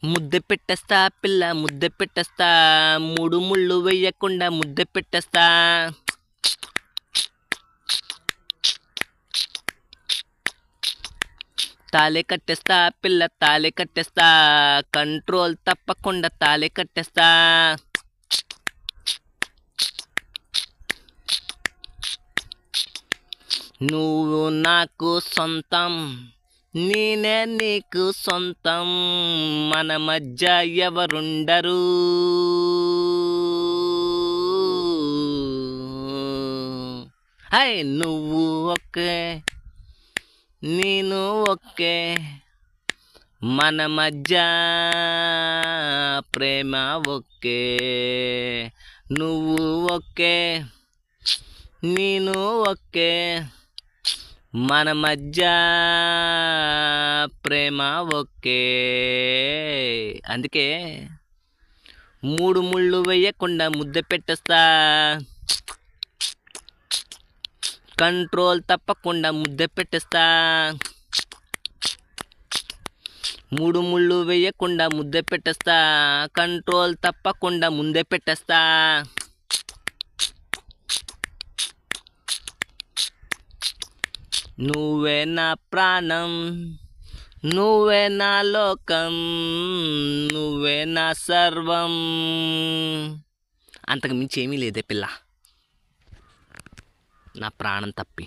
ముద్ద పెట్టేస్తా పిల్ల ముద్ద పెట్టేస్తా, మూడు ముళ్ళు వేయకుండా ముద్ద పెట్టేస్తా. తాళి కట్టేస్తా పిల్ల తాళి కట్టేస్తా, కంట్రోల్ తప్పకుండా తాళి కట్టేస్తా. నువ్వు నాకు సొంతం, నేనే నీకు సొంతం, మన మధ్య ఎవరుండరు. హై నువ్వు ఒకే నేను ఒకే, మన మధ్య ప్రేమ ఒకే. నువ్వు ఒకే నేను ఒకే, మన మధ్య ప్రేమ ఒకే. అందుకే మూడు ముళ్ళు వేయకుండా ముద్ద పెట్టేస్తా, కంట్రోల్ తప్పకుండా ముద్ద పెట్టేస్తా. మూడు ముళ్ళు వేయకుండా ముద్ద పెట్టేస్తా, కంట్రోల్ తప్పకుండా ముందే పెట్టేస్తా. నువ్వే నా ప్రాణం, నువ్వే నా లోకం, నువ్వే నా సర్వం. అంతకు మించి ఏమీ లేదే పిల్ల, నా ప్రాణం తప్పి.